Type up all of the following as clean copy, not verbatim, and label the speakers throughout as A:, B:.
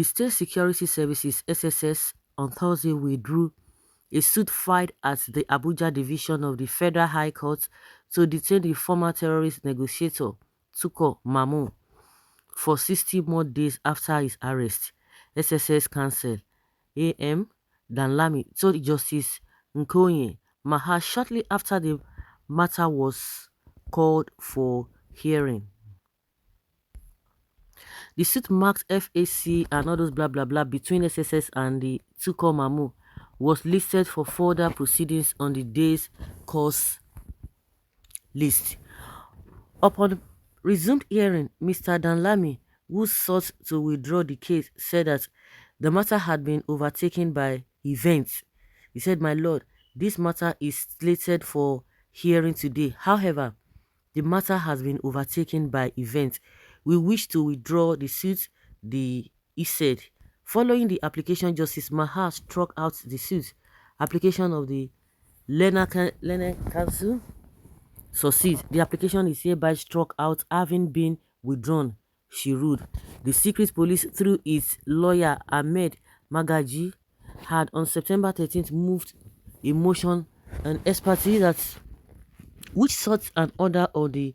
A: The State Security Services (SSS) on Thursday withdrew a suit filed at the Abuja division of the Federal High Court to detain the former terrorist negotiator Tukur Mamu for 60 more days after his arrest. SSS counsel A.M. Danlami told Justice Nkoye Maha shortly after the matter was called for hearing. The suit marked FAC and all those blah blah blah between SSS and the Tukur Mamu was listed for further proceedings on the day's course list. Upon resumed hearing, Mr. Danlami, who sought to withdraw the case, said that the matter had been overtaken by events. He said, "My lord, this matter is slated for hearing today. However, the matter has been overtaken by events. We wish to withdraw the suit," he said. Following the application, Justice Maha struck out the suit. Application of the Learner Council succeeds. The application is hereby struck out, having been withdrawn, she ruled. The secret police, through its lawyer Ahmed Magaji, had on September 13th moved a motion and expertise that which sought an order of the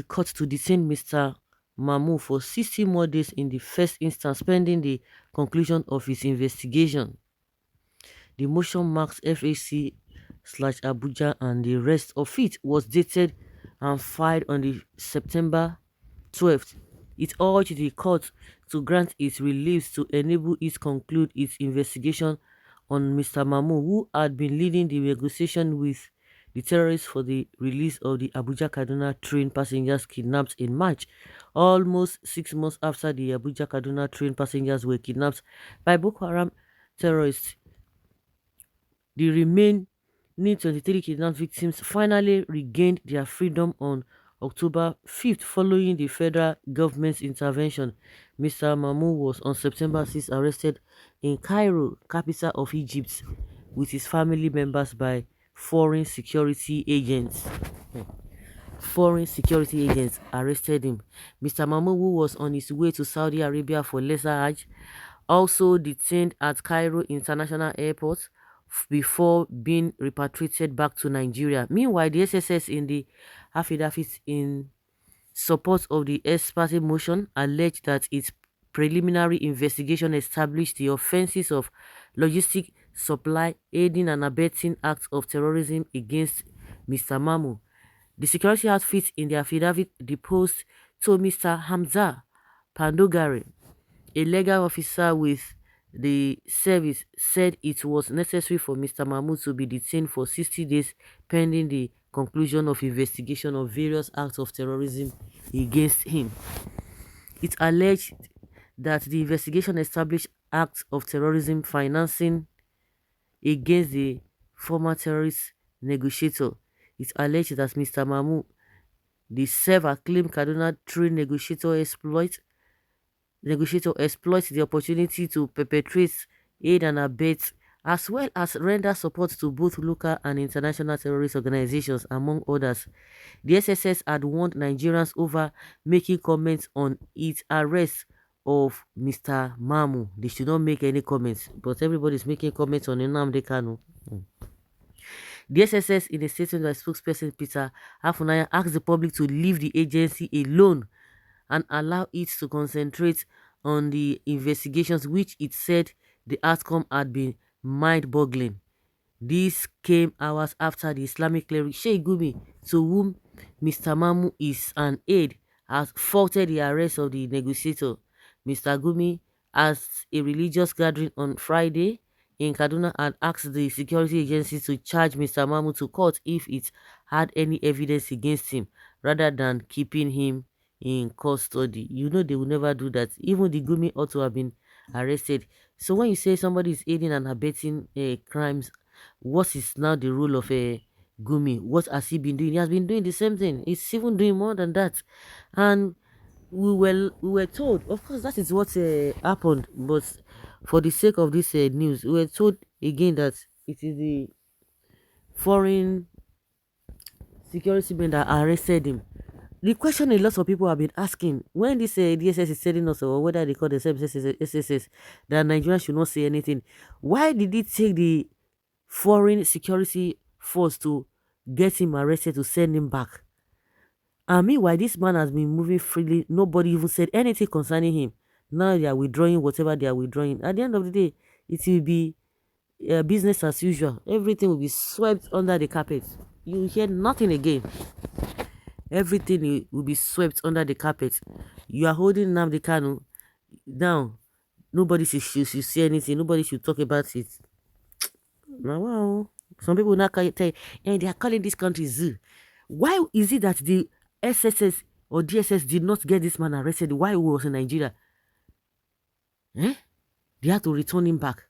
A: court to detain Mr. Mamu for 60 more days in the first instance pending the conclusion of his investigation. The motion marks FAC/Abuja and the rest of it was dated and filed on the September 12th. It urged the court to grant its relief to enable it conclude its investigation on Mr. Mamu, who had been leading the negotiation with the terrorists for the release of the Abuja-Kaduna train passengers kidnapped in March, almost 6 months after the Abuja-Kaduna train passengers were kidnapped by Boko Haram terrorists. The remaining 23 kidnapped victims finally regained their freedom on October 5th following the federal government's intervention. Mr. Mamu was on September 6th arrested in Cairo, capital of Egypt, with his family members by foreign security agents. Foreign security agents arrested him. Mr. Mamu, who was on his way to Saudi Arabia for Lesser Hajj, also detained at Cairo International Airport before being repatriated back to Nigeria. Meanwhile, the SSS in the affidavit in support of the ex parte motion alleged that its preliminary investigation established the offenses of logistic supply, aiding and abetting acts of terrorism against Mr. Mamu. The security outfit in the affidavit deposed to Mr. Hamza Pandogari, a legal officer with the service, said it was necessary for Mr. Mamu to be detained for 60 days pending the conclusion of investigation of various acts of terrorism against him. It alleged that the investigation established acts of terrorism financing against the former terrorist negotiator. It alleged that Mr. Mamu, the server, claimed Kaduna train negotiator exploits the opportunity to perpetrate, aid and abet, as well as render support to both local and international terrorist organizations, among others. The SSS had warned Nigerians over making comments on its arrest of Mr. Mamu. They should not make any comments, but everybody is making comments on Nnamdi Kanu. The SSS, in a statement by spokesperson Peter Afunaya, asked the public to leave the agency alone and allow it to concentrate on the investigations, which it said the outcome had been mind-boggling. This came hours after the Islamic cleric Sheikh Gumi, to whom Mr. Mamu is an aide, has faulted the arrest of the negotiator. Mr. Gumi, at a religious gathering on Friday in Kaduna, had asked the security agency to charge Mr. Mamu to court if it had any evidence against him, rather than keeping him in custody. You know they will never do that. Even the Gumi ought to have been arrested. So when you say somebody is aiding and abetting crimes, what is now the role of a Gumi? What has he been doing? He has been doing the same thing. He's even doing more than that. And we were told, of course, that is what happened. But for the sake of this news, we were told again that it is the foreign security men that arrested him. The question a lot of people have been asking when this DSS is telling us, or whether they call themselves SSS, that Nigeria should not say anything. Why did it take the foreign security force to get him arrested to send him back? And meanwhile, this man has been moving freely. Nobody even said anything concerning him. Now they are withdrawing whatever they are withdrawing. At the end of the day, it will be business as usual. Everything will be swept under the carpet. You hear nothing again. Everything will be swept under the carpet. You are holding Nnamdi Kanu down. Nobody should say anything. Nobody should talk about it. Now, wow. Some people now tell you, and they are calling this country zoo. Why is it that the SSS or DSS did not get this man arrested while he was in Nigeria? They had to return him back.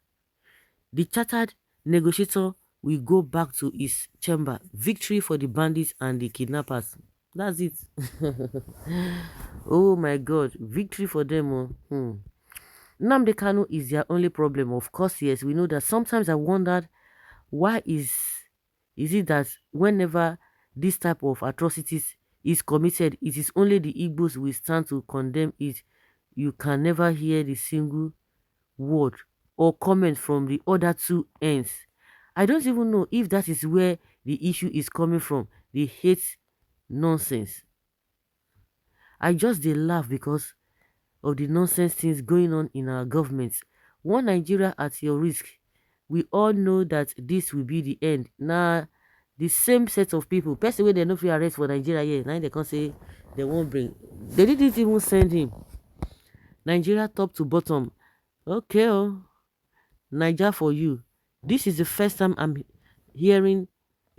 A: The chartered negotiator will go back to his chamber. Victory for the bandits and the kidnappers. That's it. Oh my God. Victory for them. Nnamdi Kanu is their only problem. Of course, yes. We know that. Sometimes I wondered, why is it that whenever this type of atrocities is committed, it is only the Igbos will stand to condemn it. You can never hear the single word or comment from the other two ends. I don't even know if that is where the issue is coming from. The hate nonsense. I just dey laugh because of the nonsense things going on in our government. One Nigeria at your risk. We all know that this will be the end. Now, the same set of people, person wey dem no fit arrest for Nigeria here, now they can say they won't bring. They didn't even send him. Nigeria top to bottom. Okay, oh, Niger for you. This is the first time I'm hearing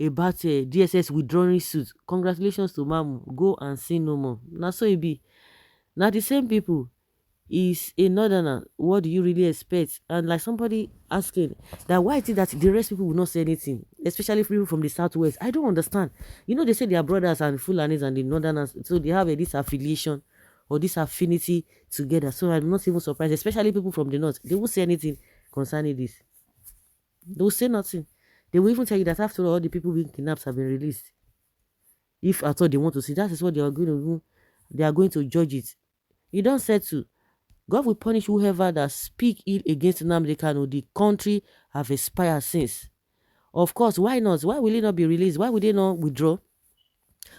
A: about DSS withdrawing suit. Congratulations to Mamu. Go and sin no more. Now so it be. Now the same people is a northerner. What do you really expect? And like somebody asking that why is it that the rest people will not say anything, especially people from the southwest? I don't understand. You know, they say they are brothers and Fulanis and the northerners, so they have this affiliation or this affinity together. So I'm not even surprised, especially people from the north. They won't say anything concerning this. They will say nothing. They will even tell you that after all the people being kidnapped have been released. If at all they want to see, that is what they are going to do. They are going to judge it. You don't say to. God will punish whoever that speak ill against Nnamdi Kanu. The country have expired since. Of course, why not? Why will it not be released? Why would they not withdraw?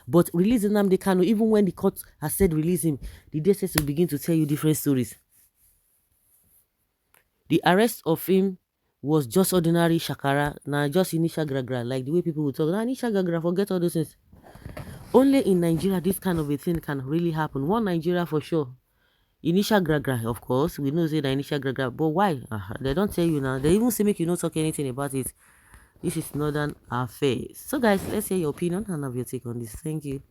A: But release Nnamdi Kanu, even when the court has said release him, the DSS will begin to tell you different stories. The arrest of him was just ordinary shakara, now just initial gragra, like the way people will talk. Nah, initial gragra, forget all those things. Only in Nigeria, this kind of a thing can really happen. One Nigeria for sure. Initial gragra, of course, we know say the initial gragra, but why? They don't tell you now. They even say make you not talk anything about it. This is northern affairs. So guys, let's hear your opinion and have your take on this. Thank you.